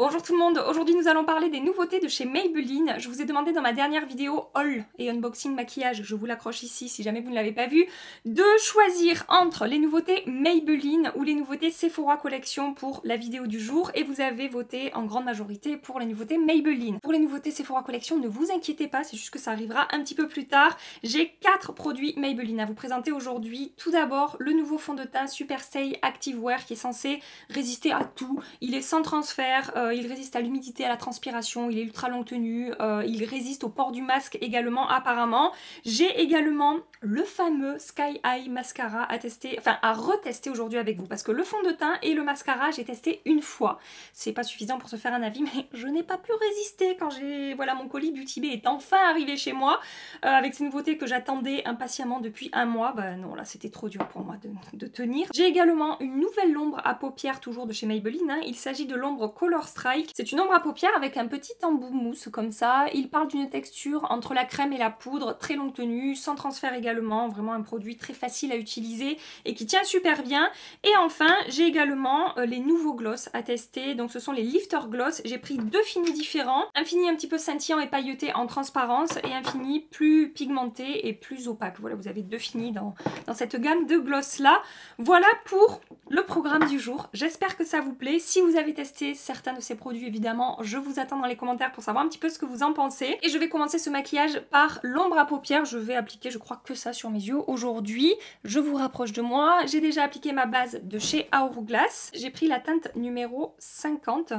Bonjour tout le monde, aujourd'hui nous allons parler des nouveautés de chez Maybelline. Je vous ai demandé dans ma dernière vidéo haul et unboxing maquillage, je vous l'accroche ici si jamais vous ne l'avez pas vu, de choisir entre les nouveautés Maybelline ou les nouveautés Sephora Collection pour la vidéo du jour, et vous avez voté en grande majorité pour les nouveautés Maybelline. Pour les nouveautés Sephora Collection, ne vous inquiétez pas, c'est juste que ça arrivera un petit peu plus tard. J'ai 4 produits Maybelline à vous présenter aujourd'hui. Tout d'abord, le nouveau fond de teint Super Stay Active Wear qui est censé résister à tout. Il est sans transfert, il résiste à l'humidité, à la transpiration, il est ultra longue tenue, il résiste au port du masque également apparemment. J'ai également le fameux Sky High Mascara à tester, enfin à retester aujourd'hui avec vous, parce que le fond de teint et le mascara j'ai testé une fois. C'est pas suffisant pour se faire un avis, mais je n'ai pas pu résister quand voilà, mon colis Beauty Bay est enfin arrivé chez moi, avec ces nouveautés que j'attendais impatiemment depuis un mois. Bah non, là c'était trop dur pour moi de tenir. J'ai également une nouvelle ombre à paupières, toujours de chez Maybelline, hein. Il s'agit de l'ombre Color Strike. C'est une ombre à paupières avec un petit embout mousse comme ça. Il parle d'une texture entre la crème et la poudre, très longue tenue, sans transfert également, vraiment un produit très facile à utiliser et qui tient super bien. Et enfin, j'ai également les nouveaux gloss à tester, donc ce sont les Lifter Gloss. J'ai pris 2 finis différents, un fini un petit peu scintillant et pailleté en transparence et un fini plus pigmenté et plus opaque. Voilà, vous avez 2 finis dans cette gamme de gloss là. Voilà pour le programme du jour. J'espère que ça vous plaît. Si vous avez testé certains de ces produits, évidemment, je vous attends dans les commentaires pour savoir un petit peu ce que vous en pensez. Et je vais commencer ce maquillage par l'ombre à paupières. Je vais appliquer, je crois, que ça sur mes yeux aujourd'hui. Je vous rapproche de moi. J'ai déjà appliqué ma base de chez Hourglass. J'ai pris la teinte numéro 50.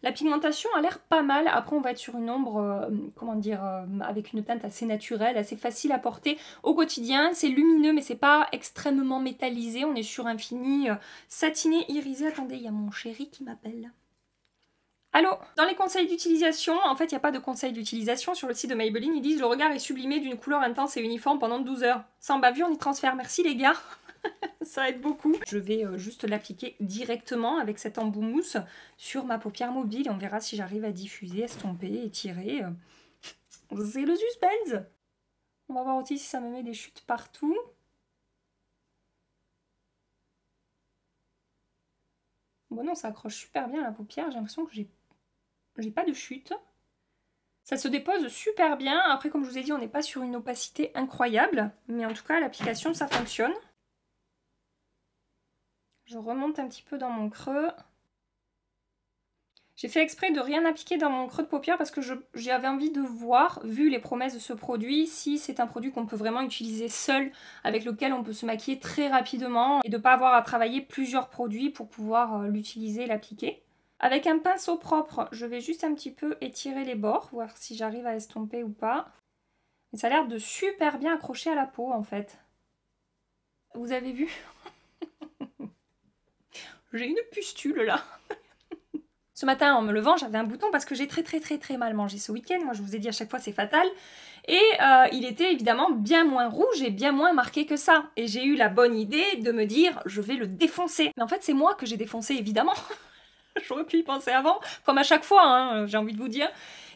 La pigmentation a l'air pas mal. Après, on va être sur une ombre, comment dire, avec une teinte assez naturelle, assez facile à porter au quotidien. C'est lumineux, mais c'est pas extrêmement métallisé. On est sur un fini satiné, irisé. Attendez, il y a mon chéri qui m'appelle. Allô? Dans les conseils d'utilisation, en fait, il n'y a pas de conseils d'utilisation. Sur le site de Maybelline, ils disent « Le regard est sublimé d'une couleur intense et uniforme pendant 12 heures. Sans bavure ni transfert. » Merci les gars. Ça aide beaucoup. Je vais juste l'appliquer directement avec cet embout mousse sur ma paupière mobile et on verra si j'arrive à diffuser, estomper, étirer. C'est le suspense. On va voir aussi si ça me met des chutes partout. Bon non, ça accroche super bien la paupière. J'ai l'impression que j'ai pas de chute. Ça se dépose super bien. Après, comme je vous ai dit, on n'est pas sur une opacité incroyable. Mais en tout cas, l'application, ça fonctionne. Je remonte un petit peu dans mon creux. J'ai fait exprès de rien appliquer dans mon creux de paupière parce que j'avais envie de voir, vu les promesses de ce produit, si c'est un produit qu'on peut vraiment utiliser seul, avec lequel on peut se maquiller très rapidement et de ne pas avoir à travailler plusieurs produits pour pouvoir l'utiliser et l'appliquer. Avec un pinceau propre, je vais juste un petit peu étirer les bords, voir si j'arrive à estomper ou pas. Et ça a l'air de super bien accrocher à la peau en fait. Vous avez vu? J'ai une pustule là. Ce matin, en me levant, j'avais un bouton parce que j'ai très mal mangé ce week-end. Moi, je vous ai dit à chaque fois, c'est fatal. Et il était évidemment bien moins rouge et bien moins marqué que ça. Et j'ai eu la bonne idée de me dire, je vais le défoncer. Mais en fait, c'est moi que j'ai défoncé, évidemment. J'aurais pu y penser avant, comme à chaque fois, hein, j'ai envie de vous dire.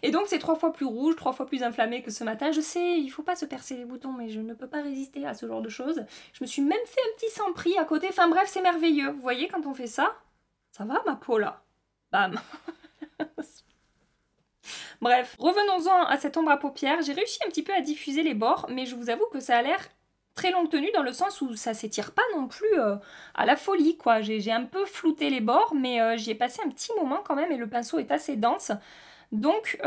Et donc, c'est 3 fois plus rouge, 3 fois plus inflammé que ce matin. Je sais, il faut pas se percer les boutons, mais je ne peux pas résister à ce genre de choses. Je me suis même fait un petit sang-pris à côté. Enfin bref, c'est merveilleux. Vous voyez, quand on fait ça, ça va ma peau là. Bam. Bref, revenons-en à cette ombre à paupières. J'ai réussi un petit peu à diffuser les bords, mais je vous avoue que ça a l'air très longue tenue dans le sens où ça s'étire pas non plus à la folie, quoi. J'ai un peu flouté les bords, mais j'y ai passé un petit moment quand même et le pinceau est assez dense. Donc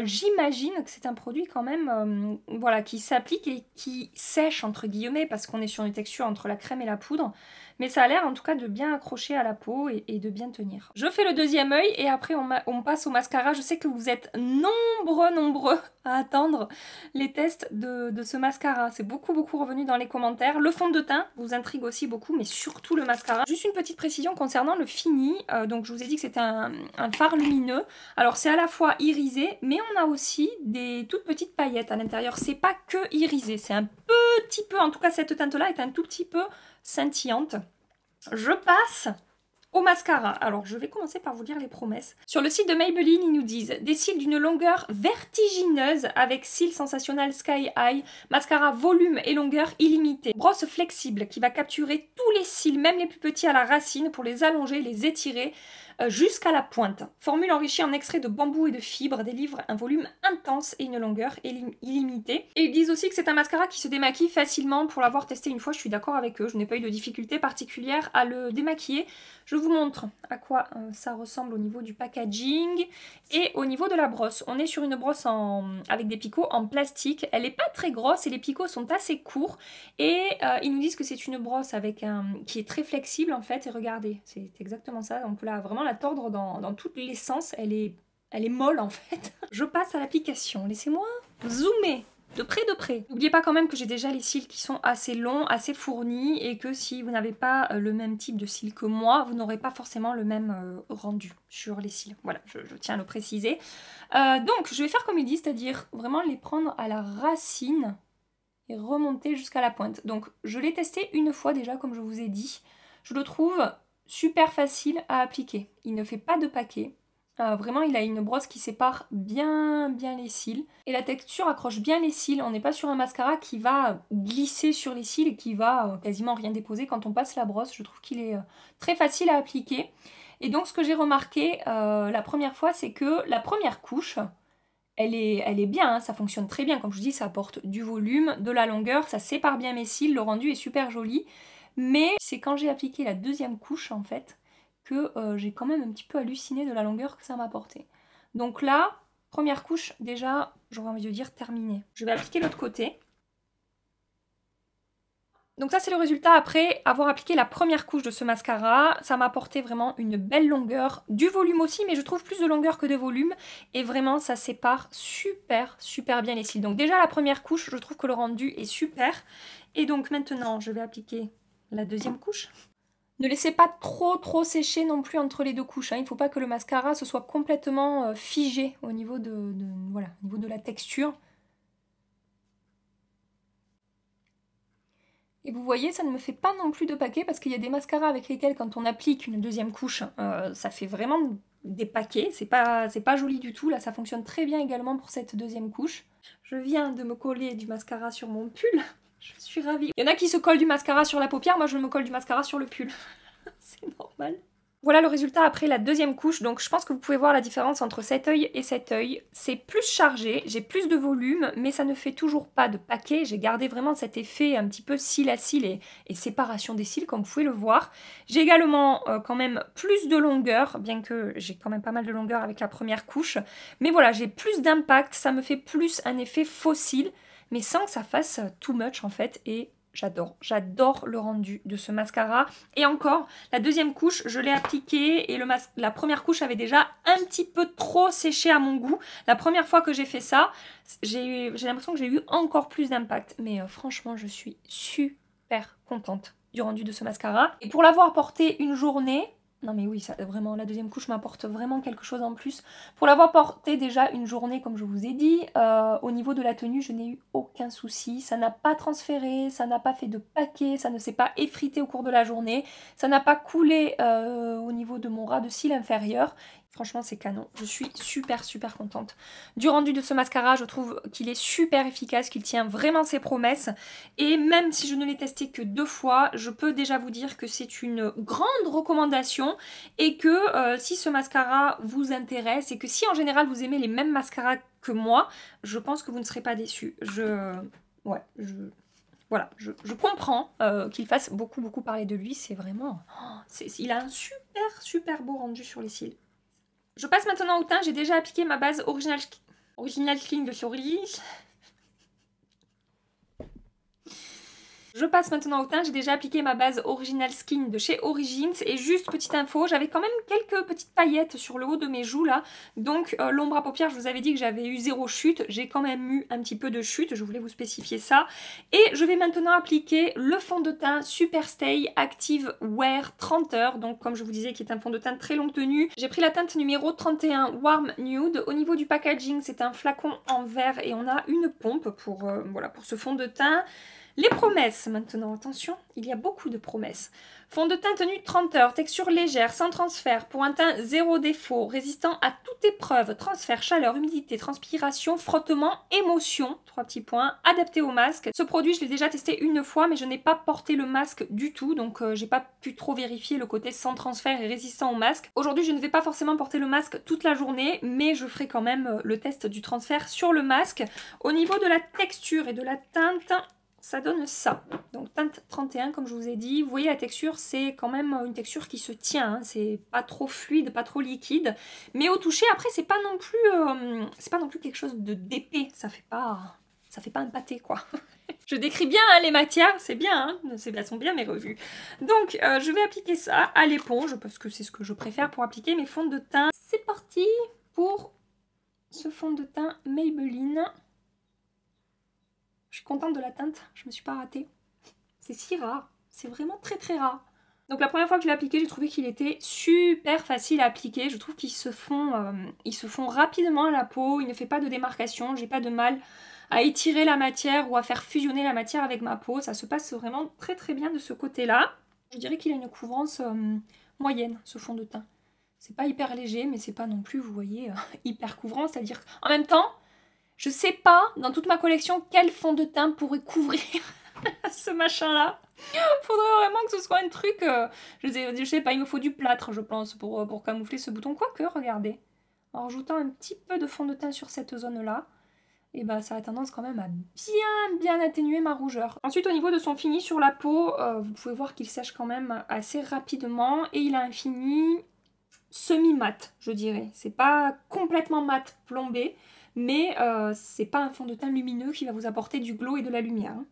j'imagine que c'est un produit quand même voilà, qui s'applique et qui sèche entre guillemets parce qu'on est sur une texture entre la crème et la poudre. Mais ça a l'air en tout cas de bien accrocher à la peau et de bien tenir. Je fais le deuxième œil et après on passe au mascara. Je sais que vous êtes nombreux à attendre les tests de ce mascara. C'est beaucoup revenu dans les commentaires. Le fond de teint vous intrigue aussi beaucoup, mais surtout le mascara. Juste une petite précision concernant le fini. Donc je vous ai dit que c'était un fard lumineux. Alors c'est à la fois irisé, mais on a aussi des toutes petites paillettes à l'intérieur. C'est pas que irisé, c'est un petit peu, en tout cas cette teinte-là est un tout petit peu scintillante. Je passe au mascara. Alors je vais commencer par vous lire les promesses. Sur le site de Maybelline, ils nous disent des cils d'une longueur vertigineuse avec cils sensationnel Sky High, mascara volume et longueur illimitée, brosse flexible qui va capturer tous les cils, même les plus petits à la racine pour les allonger, les étirer, jusqu'à la pointe. Formule enrichie en extrait de bambou et de fibres délivre un volume intense et une longueur illimitée. Et ils disent aussi que c'est un mascara qui se démaquille facilement. Pour l'avoir testé une fois, je suis d'accord avec eux. Je n'ai pas eu de difficulté particulière à le démaquiller. Je vous montre à quoi ça ressemble au niveau du packaging et au niveau de la brosse. On est sur une brosse avec des picots en plastique. Elle n'est pas très grosse et les picots sont assez courts. Et ils nous disent que c'est une brosse qui est très flexible en fait. Et regardez, c'est exactement ça. On peut vraiment la tordre dans tous les sens. Elle est molle en fait. Je passe à l'application. Laissez-moi zoomer. De près. N'oubliez pas quand même que j'ai déjà les cils qui sont assez longs, assez fournis et que si vous n'avez pas le même type de cils que moi, vous n'aurez pas forcément le même rendu sur les cils. Voilà, je tiens à le préciser. Donc, je vais faire comme il dit, c'est-à-dire vraiment les prendre à la racine et remonter jusqu'à la pointe. Donc, je l'ai testé une fois déjà, comme je vous ai dit. Je le trouve super facile à appliquer. Il ne fait pas de paquet. Vraiment, il a une brosse qui sépare bien les cils. Et la texture accroche bien les cils. On n'est pas sur un mascara qui va glisser sur les cils et qui va quasiment rien déposer quand on passe la brosse. Je trouve qu'il est très facile à appliquer. Et donc, ce que j'ai remarqué la première fois, c'est que la première couche, elle est bien, hein, ça fonctionne très bien. Comme je vous dis, ça apporte du volume, de la longueur, ça sépare bien mes cils. Le rendu est super joli. Mais c'est quand j'ai appliqué la deuxième couche, en fait, que j'ai quand même un petit peu halluciné de la longueur que ça m'a apporté. Donc là, première couche, déjà, j'aurais envie de dire terminée. Je vais appliquer l'autre côté. Donc ça, c'est le résultat après avoir appliqué la première couche de ce mascara. Ça m'a apporté vraiment une belle longueur, du volume aussi, mais je trouve plus de longueur que de volume. Et vraiment, ça sépare super bien les cils. Donc déjà, la première couche, je trouve que le rendu est super. Et donc maintenant, je vais appliquer la deuxième couche. Ne laissez pas trop sécher non plus entre les deux couches. Hein. Il ne faut pas que le mascara se soit complètement figé au niveau voilà, au niveau de la texture. Et vous voyez, ça ne me fait pas non plus de paquets parce qu'il y a des mascaras avec lesquels quand on applique une deuxième couche, ça fait vraiment des paquets. C'est pas joli du tout. Là, ça fonctionne très bien également pour cette deuxième couche. Je viens de me coller du mascara sur mon pull. Je suis ravie. Il y en a qui se collent du mascara sur la paupière, moi je me colle du mascara sur le pull. C'est normal. Voilà le résultat après la deuxième couche. Donc je pense que vous pouvez voir la différence entre cet œil et cet œil. C'est plus chargé, j'ai plus de volume, mais ça ne fait toujours pas de paquet. J'ai gardé vraiment cet effet un petit peu cils à cils et séparation des cils, comme vous pouvez le voir. J'ai également quand même plus de longueur, bien que j'ai quand même pas mal de longueur avec la première couche. Mais voilà, j'ai plus d'impact, ça me fait plus un effet faux cils, mais sans que ça fasse too much en fait. Et j'adore le rendu de ce mascara. Et encore, la deuxième couche, je l'ai appliquée et la première couche avait déjà un petit peu trop séché à mon goût. La première fois que j'ai fait ça, j'ai l'impression que j'ai eu encore plus d'impact. Mais franchement, je suis super contente du rendu de ce mascara. Et pour l'avoir porté une journée... Non mais oui, ça, vraiment, la deuxième couche m'apporte vraiment quelque chose en plus. Pour l'avoir porté déjà une journée, comme je vous ai dit, au niveau de la tenue, je n'ai eu aucun souci. Ça n'a pas transféré, ça n'a pas fait de paquet, ça ne s'est pas effrité au cours de la journée. Ça n'a pas coulé au niveau de mon ras de cils inférieur. Franchement, c'est canon. Je suis super contente du rendu de ce mascara. Je trouve qu'il est super efficace, qu'il tient vraiment ses promesses. Et même si je ne l'ai testé que 2 fois, je peux déjà vous dire que c'est une grande recommandation et que si ce mascara vous intéresse et que si en général vous aimez les mêmes mascaras que moi, je pense que vous ne serez pas déçus. Voilà, je comprends qu'il fasse beaucoup parler de lui. C'est vraiment... il a un super beau rendu sur les cils. Je passe maintenant au teint. J'ai déjà appliqué ma base Original Skin de chez Origins. Je passe maintenant au teint, j'ai déjà appliqué ma base Original Skin de chez Origins et juste petite info, j'avais quand même quelques petites paillettes sur le haut de mes joues là, donc l'ombre à paupières, je vous avais dit que j'avais eu 0 chute, j'ai quand même eu un petit peu de chute, je voulais vous spécifier ça. Et je vais maintenant appliquer le fond de teint Superstay Active Wear 30 heures, donc comme je vous disais qui est un fond de teint très longue tenue. J'ai pris la teinte numéro 31 Warm Nude, au niveau du packaging c'est un flacon en verre et on a une pompe pour, voilà, pour ce fond de teint. Les promesses maintenant, attention, il y a beaucoup de promesses. Fond de teint tenu 30 heures, texture légère, sans transfert, pour un teint zéro défaut, résistant à toute épreuve, transfert, chaleur, humidité, transpiration, frottement, émotion, 3 petits points, adapté au masque. Ce produit, je l'ai déjà testé une fois, mais je n'ai pas porté le masque du tout, donc j'ai pas pu trop vérifier le côté sans transfert et résistant au masque. Aujourd'hui, je ne vais pas forcément porter le masque toute la journée, mais je ferai quand même le test du transfert sur le masque. Au niveau de la texture et de la teinte, ça donne ça. Donc teinte 31 comme je vous ai dit. Vous voyez la texture, c'est quand même une texture qui se tient. Hein. C'est pas trop fluide, pas trop liquide. Mais au toucher, après, c'est pas non plus quelque chose de d'épais. Ça fait pas un pâté quoi. Je décris bien hein, les matières, c'est bien, hein, elles sont bien mes revues. Donc je vais appliquer ça à l'éponge parce que c'est ce que je préfère pour appliquer mes fonds de teint. C'est parti pour ce fond de teint Maybelline. Je suis contente de la teinte, je me suis pas ratée. C'est si rare, c'est vraiment très très rare. Donc la première fois que je l'ai appliqué, j'ai trouvé qu'il était super facile à appliquer. Je trouve qu'ils se font rapidement à la peau, il ne fait pas de démarcation, j'ai pas de mal à étirer la matière ou à faire fusionner la matière avec ma peau. Ça se passe vraiment très très bien de ce côté-là. Je dirais qu'il a une couvrance moyenne, ce fond de teint. C'est pas hyper léger, mais c'est pas non plus, vous voyez, hyper couvrant. C'est-à-dire qu'en même temps, je sais pas, dans toute ma collection, quel fond de teint pourrait couvrir ce machin-là. Faudrait vraiment que ce soit un truc... je sais pas, il me faut du plâtre, je pense, pour camoufler ce bouton. Quoique, regardez, en rajoutant un petit peu de fond de teint sur cette zone-là, et bah ça a tendance quand même à bien atténuer ma rougeur. Ensuite, au niveau de son fini sur la peau, vous pouvez voir qu'il sèche quand même assez rapidement. Et il a un fini semi-mat, je dirais. C'est pas complètement mat plombé, mais c'est pas un fond de teint lumineux qui va vous apporter du glow et de la lumière. Hein.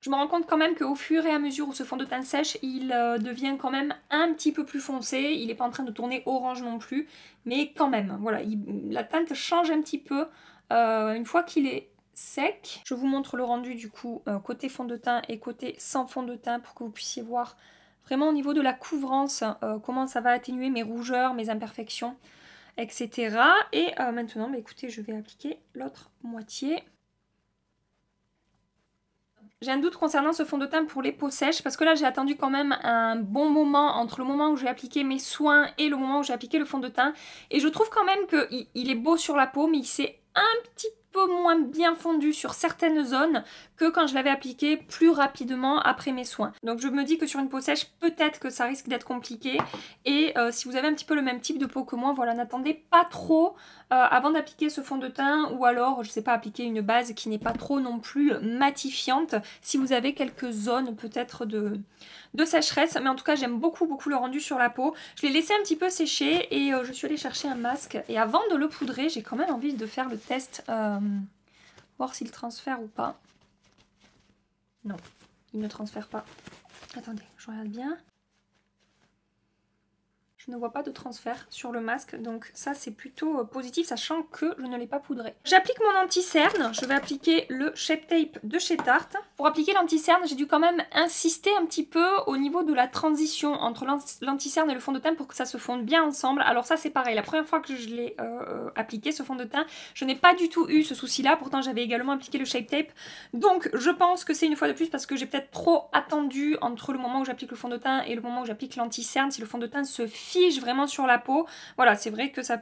Je me rends compte quand même qu'au fur et à mesure où ce fond de teint sèche, il devient quand même un petit peu plus foncé. Il n'est pas en train de tourner orange non plus, mais quand même, voilà, la teinte change un petit peu une fois qu'il est sec. Je vous montre le rendu du coup côté fond de teint et côté sans fond de teint pour que vous puissiez voir vraiment au niveau de la couvrance comment ça va atténuer mes rougeurs, mes imperfections, etc. Et maintenant, bah, écoutez, je vais appliquer l'autre moitié. J'ai un doute concernant ce fond de teint pour les peaux sèches parce que là j'ai attendu quand même un bon moment entre le moment où j'ai appliqué mes soins et le moment où j'ai appliqué le fond de teint. Et je trouve quand même qu'il est beau sur la peau mais il s'est un petit peu moins bien fondu sur certaines zones que quand je l'avais appliqué plus rapidement après mes soins. Donc je me dis que sur une peau sèche, peut-être que ça risque d'être compliqué. Et si vous avez un petit peu le même type de peau que moi, voilà, n'attendez pas trop avant d'appliquer ce fond de teint ou alors, je sais pas, appliquer une base qui n'est pas trop non plus matifiante si vous avez quelques zones peut-être de sécheresse. Mais en tout cas, j'aime beaucoup le rendu sur la peau. Je l'ai laissé un petit peu sécher et je suis allée chercher un masque. Et avant de le poudrer, j'ai quand même envie de faire le test, voir s'il transfère ou pas. Non, il ne transfère pas. Attendez, je regarde bien. Je ne vois pas de transfert sur le masque, donc ça c'est plutôt positif, sachant que je ne l'ai pas poudré. J'applique mon anti-cerne, je vais appliquer le Shape Tape de chez Tarte. Pour appliquer l'anti-cerne, j'ai dû quand même insister un petit peu au niveau de la transition entre l'anti-cerne et le fond de teint pour que ça se fonde bien ensemble. Alors ça c'est pareil, la première fois que je l'ai appliqué, ce fond de teint, je n'ai pas du tout eu ce souci-là, pourtant j'avais également appliqué le Shape Tape. Donc je pense que c'est une fois de plus parce que j'ai peut-être trop attendu entre le moment où j'applique le fond de teint et le moment où j'applique l'anti-cerne, si le fond de teint se fige vraiment sur la peau. Voilà, c'est vrai que ça...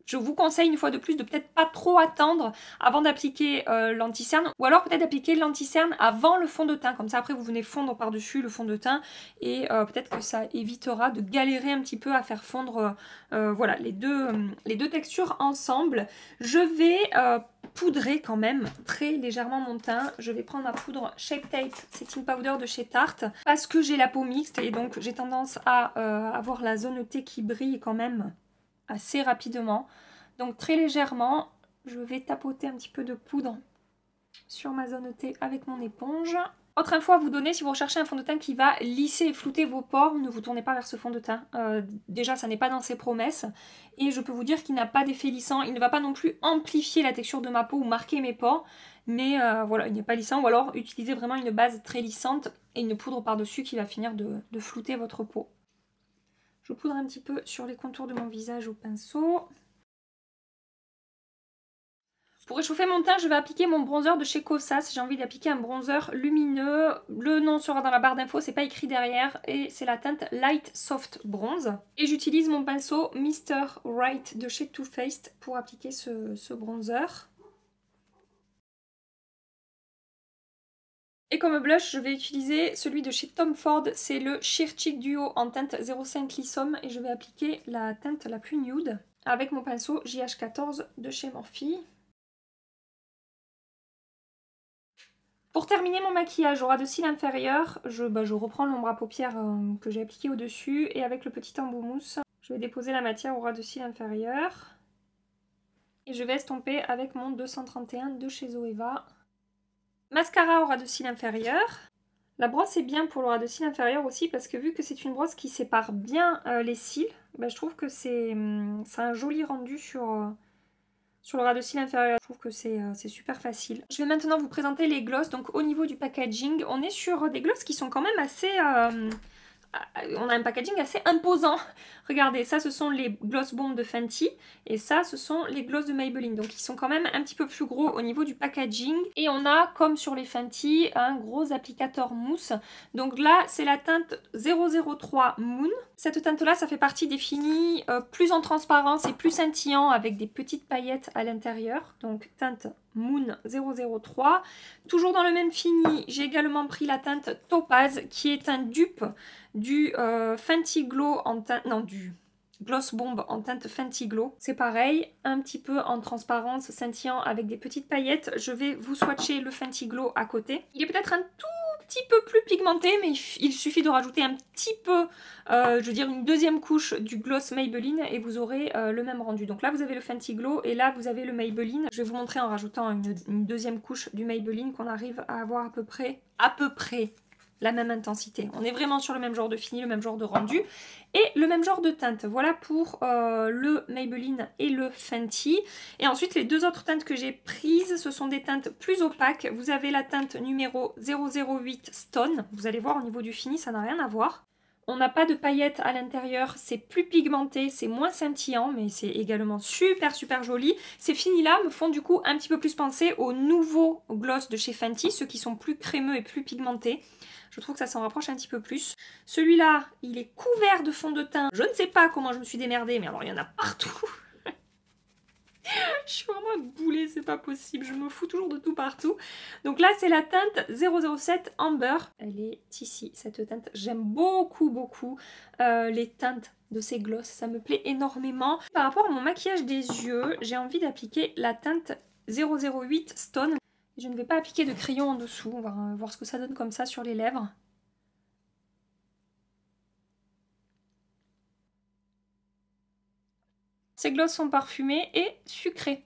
Je vous conseille une fois de plus de peut-être pas trop attendre avant d'appliquer l'anti-cerne ou alors peut-être d'appliquer l'anti-cerne avant le fond de teint. Comme ça après vous venez fondre par-dessus le fond de teint et peut-être que ça évitera de galérer un petit peu à faire fondre voilà, les deux textures ensemble. Je vais poudrer quand même très légèrement mon teint. Je vais prendre ma poudre Shape Tape Setting Powder de chez Tarte parce que j'ai la peau mixte et donc j'ai tendance à avoir la zone T qui brille quand même assez rapidement. Donc très légèrement, je vais tapoter un petit peu de poudre sur ma zone T avec mon éponge. Autre info à vous donner, si vous recherchez un fond de teint qui va lisser et flouter vos pores, ne vous tournez pas vers ce fond de teint. Déjà, ça n'est pas dans ses promesses. Et je peux vous dire qu'il n'a pas d'effet lissant. Il ne va pas non plus amplifier la texture de ma peau ou marquer mes pores. Mais voilà, il n'est pas lissant. Ou alors, utilisez vraiment une base très lissante et une poudre par-dessus qui va finir de flouter votre peau. Je poudre un petit peu sur les contours de mon visage au pinceau. Pour réchauffer mon teint, je vais appliquer mon bronzer de chez Kosas. J'ai envie d'appliquer un bronzer lumineux. Le nom sera dans la barre d'infos, c'est pas écrit derrière. Et c'est la teinte Light Soft Bronze. Et j'utilise mon pinceau Mr. Right de chez Too Faced pour appliquer ce bronzer. Et comme blush, je vais utiliser celui de chez Tom Ford, c'est le Sheer Cheek Duo en teinte 05 Lissome et je vais appliquer la teinte la plus nude avec mon pinceau JH14 de chez Morphe. Pour terminer mon maquillage au ras de cils inférieur, je reprends l'ombre à paupières que j'ai appliqué au-dessus et avec le petit embout mousse, je vais déposer la matière au ras de cils inférieur et je vais estomper avec mon 231 de chez Zoeva. Mascara au ras de cils inférieur. La brosse est bien pour le ras de cils inférieur aussi parce que vu que c'est une brosse qui sépare bien les cils, je trouve que c'est un joli rendu sur le ras de cils inférieur. Je trouve que c'est super facile. Je vais maintenant vous présenter les glosses. Donc au niveau du packaging, on est sur des glosses qui sont quand même assez... on a un packaging assez imposant. Regardez, ça ce sont les gloss bombs de Fenty et ça ce sont les gloss de Maybelline. Donc ils sont quand même un petit peu plus gros au niveau du packaging. Et on a, comme sur les Fenty, un gros applicateur mousse. Donc là c'est la teinte 003 Moon. Cette teinte là ça fait partie des finis plus en transparence et plus scintillant avec des petites paillettes à l'intérieur. Donc teinte Moon 003. Toujours dans le même fini, j'ai également pris la teinte Topaz qui est un dupe du Fenty Glow en teinte... Non, du Gloss Bomb en teinte Fenty Glow. C'est pareil, un petit peu en transparence, scintillant avec des petites paillettes. Je vais vous swatcher le Fenty Glow à côté. Il est peut-être un tout petit peu plus pigmenté, mais il suffit de rajouter un petit peu, je veux dire une deuxième couche du gloss Maybelline et vous aurez le même rendu. Donc là vous avez le Fenty Glow et là vous avez le Maybelline. Je vais vous montrer en rajoutant une deuxième couche du Maybelline qu'on arrive à avoir à peu près la même intensité. On est vraiment sur le même genre de fini, le même genre de rendu et le même genre de teinte. Voilà pour le Maybelline et le Fenty. Et ensuite les deux autres teintes que j'ai prises, ce sont des teintes plus opaques. Vous avez la teinte numéro 008 Stone. Vous allez voir au niveau du fini, ça n'a rien à voir. On n'a pas de paillettes à l'intérieur, c'est plus pigmenté, c'est moins scintillant, mais c'est également super joli. Ces finis-là me font du coup un petit peu plus penser aux nouveaux gloss de chez Fenty, ceux qui sont plus crémeux et plus pigmentés. Je trouve que ça s'en rapproche un petit peu plus. Celui-là, il est couvert de fond de teint. Je ne sais pas comment je me suis démerdée, mais alors il y en a partout. Je suis vraiment un boulet, c'est pas possible. Je me fous toujours de tout partout. Donc là, c'est la teinte 007 Amber. Elle est ici, cette teinte. J'aime beaucoup les teintes de ces glosses. Ça me plaît énormément. Par rapport à mon maquillage des yeux, j'ai envie d'appliquer la teinte 008 Stone. Je ne vais pas appliquer de crayon en dessous. On va voir ce que ça donne comme ça sur les lèvres. Ces glosses sont parfumés et sucrés.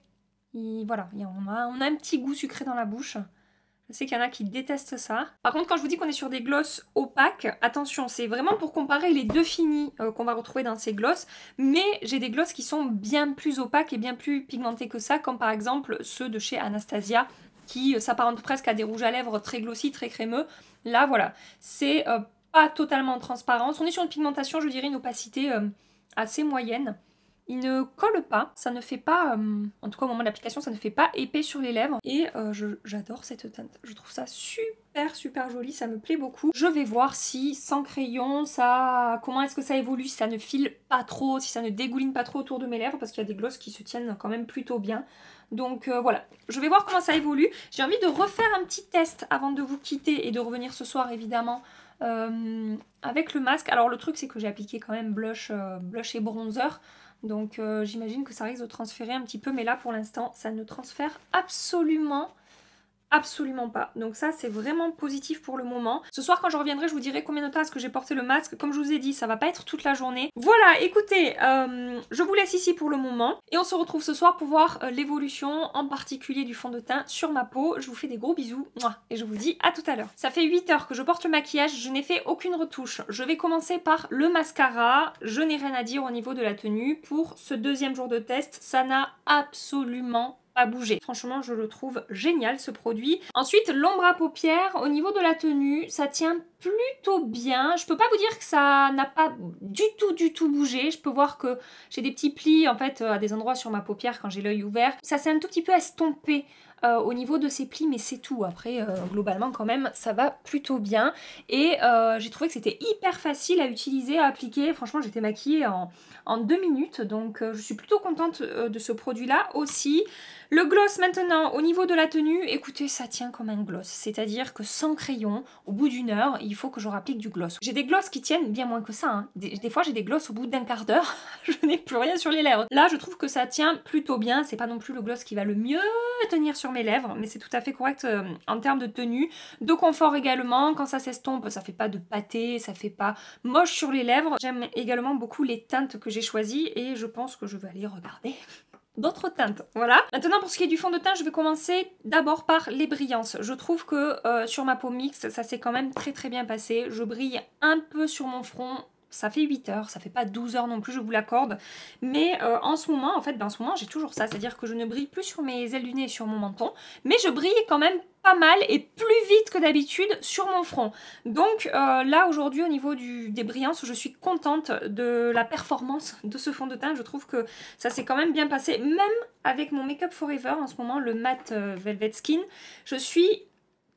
Et voilà, on a un petit goût sucré dans la bouche. Je sais qu'il y en a qui détestent ça. Par contre, quand je vous dis qu'on est sur des glosses opaques, attention, c'est vraiment pour comparer les deux finis qu'on va retrouver dans ces glosses. Mais j'ai des glosses qui sont bien plus opaques et bien plus pigmentés que ça, comme par exemple ceux de chez Anastasia, qui s'apparentent presque à des rouges à lèvres très glossy, très crémeux. Là, voilà, c'est pas totalement en transparence. On est sur une pigmentation, je dirais, une opacité assez moyenne. Il ne colle pas, ça ne fait pas, en tout cas au moment de l'application, ça ne fait pas épais sur les lèvres. Et j'adore cette teinte, je trouve ça super joli, ça me plaît beaucoup. Je vais voir si sans crayon, comment est-ce que ça évolue, si ça ne file pas trop, si ça ne dégouline pas trop autour de mes lèvres, parce qu'il y a des glosses qui se tiennent quand même plutôt bien. Donc voilà, je vais voir comment ça évolue. J'ai envie de refaire un petit test avant de vous quitter et de revenir ce soir évidemment avec le masque. Alors le truc c'est que j'ai appliqué quand même blush et bronzer. Donc j'imagine que ça risque de transférer un petit peu, mais là pour l'instant ça ne transfère absolument pas. Donc ça c'est vraiment positif pour le moment. Ce soir quand je reviendrai je vous dirai combien de temps est-ce que j'ai porté le masque. Comme je vous ai dit ça va pas être toute la journée. Voilà, écoutez, je vous laisse ici pour le moment et on se retrouve ce soir pour voir l'évolution en particulier du fond de teint sur ma peau. Je vous fais des gros bisous et je vous dis à tout à l'heure. Ça fait 8 heures que je porte le maquillage, je n'ai fait aucune retouche. Je vais commencer par le mascara. Je n'ai rien à dire au niveau de la tenue. Pour ce deuxième jour de test, ça n'a absolument pas bouger. Franchement, je le trouve génial ce produit. Ensuite, l'ombre à paupières, au niveau de la tenue, ça tient plutôt bien. Je peux pas vous dire que ça n'a pas du tout bougé. Je peux voir que j'ai des petits plis en fait à des endroits sur ma paupière quand j'ai l'œil ouvert. Ça s'est un tout petit peu estompé au niveau de ces plis, mais c'est tout. Après, globalement quand même, ça va plutôt bien. Et j'ai trouvé que c'était hyper facile à utiliser, à appliquer. Franchement, j'étais maquillée en 2 minutes, donc je suis plutôt contente de ce produit-là aussi. Le gloss maintenant, au niveau de la tenue, écoutez, ça tient comme un gloss. C'est-à-dire que sans crayon, au bout d'une heure, il faut que je rapplique du gloss. J'ai des gloss qui tiennent bien moins que ça. Hein. Des fois, j'ai des gloss au bout d'un quart d'heure, je n'ai plus rien sur les lèvres. Là, je trouve que ça tient plutôt bien. C'est pas non plus le gloss qui va le mieux tenir sur mes lèvres, mais c'est tout à fait correct en termes de tenue. De confort également, quand ça s'estompe, ça fait pas de pâté, ça fait pas moche sur les lèvres. J'aime également beaucoup les teintes que j'ai choisies et je pense que je vais aller regarder d'autres teintes, voilà. Maintenant pour ce qui est du fond de teint, je vais commencer d'abord par les brillances. Je trouve que sur ma peau mixte, ça s'est quand même très bien passé. Je brille un peu sur mon front. Ça fait 8 heures, ça fait pas 12 heures non plus, je vous l'accorde. Mais en ce moment, en fait, en ce moment, j'ai toujours ça. C'est-à-dire que je ne brille plus sur mes ailes du nez et sur mon menton. Mais je brille quand même pas mal et plus vite que d'habitude sur mon front. Donc là, aujourd'hui, au niveau des brillances, je suis contente de la performance de ce fond de teint. Je trouve que ça s'est quand même bien passé. Même avec mon Make Up Forever, en ce moment, le matte Velvet Skin, je suis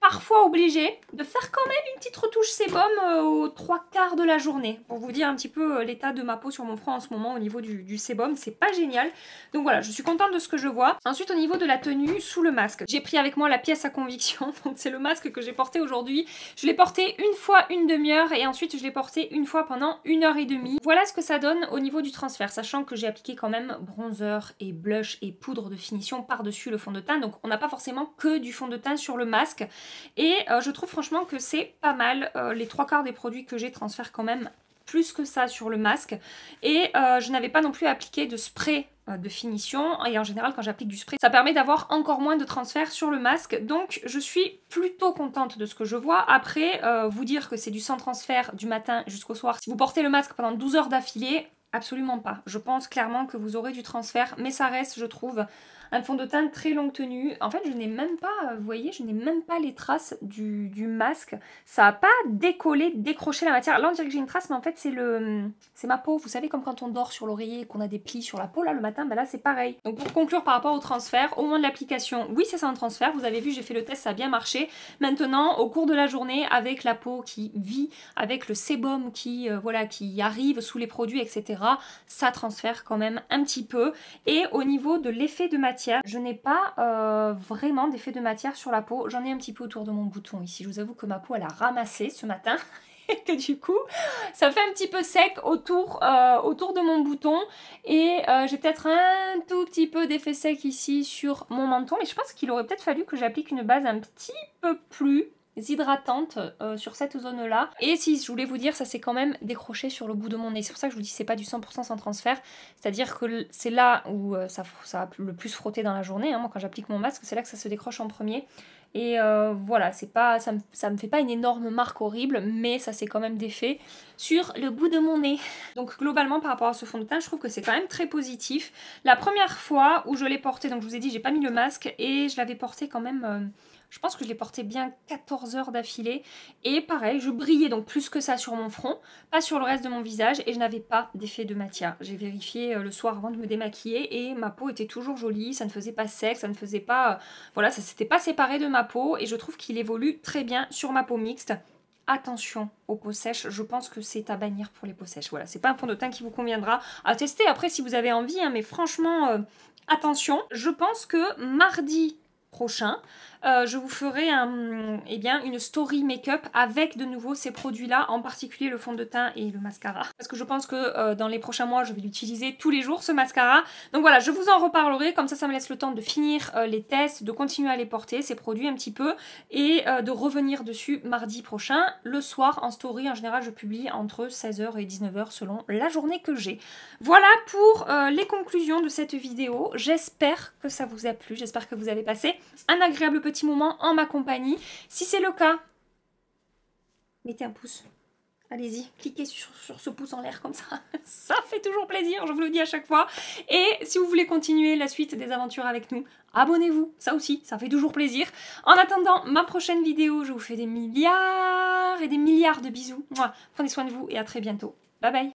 parfois obligée de faire quand même une petite retouche sébum aux 3/4 de la journée. Pour vous dire un petit peu l'état de ma peau sur mon front en ce moment au niveau du sébum, c'est pas génial. Donc voilà, je suis contente de ce que je vois. Ensuite au niveau de la tenue, sous le masque, j'ai pris avec moi la pièce à conviction. Donc c'est le masque que j'ai porté aujourd'hui. Je l'ai porté une fois une demi-heure et ensuite je l'ai porté une fois pendant 1h30. Voilà ce que ça donne au niveau du transfert, sachant que j'ai appliqué quand même bronzer et blush et poudre de finition par-dessus le fond de teint. Donc on n'a pas forcément que du fond de teint sur le masque. Et je trouve franchement que c'est pas mal. Les 3/4 des produits que j'ai transfèrent quand même plus que ça sur le masque. Et je n'avais pas non plus appliqué de spray de finition. Et en général, quand j'applique du spray, ça permet d'avoir encore moins de transfert sur le masque. Donc je suis plutôt contente de ce que je vois. Après, vous dire que c'est du sans transfert du matin jusqu'au soir, si vous portez le masque pendant 12 heures d'affilée, absolument pas. Je pense clairement que vous aurez du transfert, mais ça reste, je trouve, un fond de teint très longue tenue. En fait, je n'ai même pas, vous voyez, je n'ai même pas les traces du masque. Ça n'a pas décollé, décroché la matière. Là, on dirait que j'ai une trace, mais en fait, c'est ma peau. Vous savez, comme quand on dort sur l'oreiller et qu'on a des plis sur la peau, là, le matin, ben là, c'est pareil. Donc, pour conclure par rapport au transfert, au moment de l'application, oui, c'est ça un transfert. Vous avez vu, j'ai fait le test, ça a bien marché. Maintenant, au cours de la journée, avec la peau qui vit, avec le sébum voilà, qui arrive sous les produits, etc., ça transfère quand même un petit peu. Et au niveau de l'effet de matière, je n'ai pas vraiment d'effet de matière sur la peau. J'en ai un petit peu autour de mon bouton ici. Je vous avoue que ma peau, elle a ramassé ce matin. Et que du coup, ça fait un petit peu sec autour de mon bouton. Et j'ai peut-être un tout petit peu d'effet sec ici sur mon menton. Mais je pense qu'il aurait peut-être fallu que j'applique une base un petit peu plus hydratante sur cette zone là. Et si je voulais vous dire, ça s'est quand même décroché sur le bout de mon nez. C'est pour ça que je vous dis c'est pas du 100% sans transfert, c'est à dire que c'est là où ça a le plus frotté dans la journée, hein. Moi quand j'applique mon masque, c'est là que ça se décroche en premier. Et voilà, c'est pas, ça me fait pas une énorme marque horrible, mais ça s'est quand même défait sur le bout de mon nez. Donc globalement par rapport à ce fond de teint, je trouve que c'est quand même très positif. La première fois où je l'ai porté, donc je vous ai dit j'ai pas mis le masque et je l'avais porté quand même... je pense que je l'ai porté bien 14 heures d'affilée. Et pareil, je brillais donc plus que ça sur mon front, pas sur le reste de mon visage. Et je n'avais pas d'effet de matière. J'ai vérifié le soir avant de me démaquiller. Et ma peau était toujours jolie, ça ne faisait pas sec, ça ne faisait pas... voilà, ça s'était pas séparé de ma peau. Et je trouve qu'il évolue très bien sur ma peau mixte. Attention aux peaux sèches, je pense que c'est à bannir pour les peaux sèches. Voilà, c'est pas un fond de teint qui vous conviendra. À tester après si vous avez envie, hein, mais franchement, attention. Je pense que mardi prochain, je vous ferai une story make-up avec de nouveau ces produits-là, en particulier le fond de teint et le mascara. Parce que je pense que dans les prochains mois, je vais l'utiliser tous les jours, ce mascara. Donc voilà, je vous en reparlerai, comme ça me laisse le temps de finir les tests, de continuer à les porter, ces produits un petit peu, et de revenir dessus mardi prochain. Le soir, en story, en général, je publie entre 16h et 19h selon la journée que j'ai. Voilà pour les conclusions de cette vidéo. J'espère que ça vous a plu, j'espère que vous avez passé un agréable petit moment en ma compagnie. Si c'est le cas, mettez un pouce. Allez-y, cliquez sur ce pouce en l'air comme ça. Ça fait toujours toujours plaisir, je vous le dis à chaque fois. Et si vous voulez continuer la suite des aventures avec nous, abonnez-vous, ça aussi, ça fait toujours plaisir. En attendant ma prochaine vidéo, je vous fais des milliards et des milliards de bisous. Mouah. Prenez soin de vous et à très bientôt. Bye bye.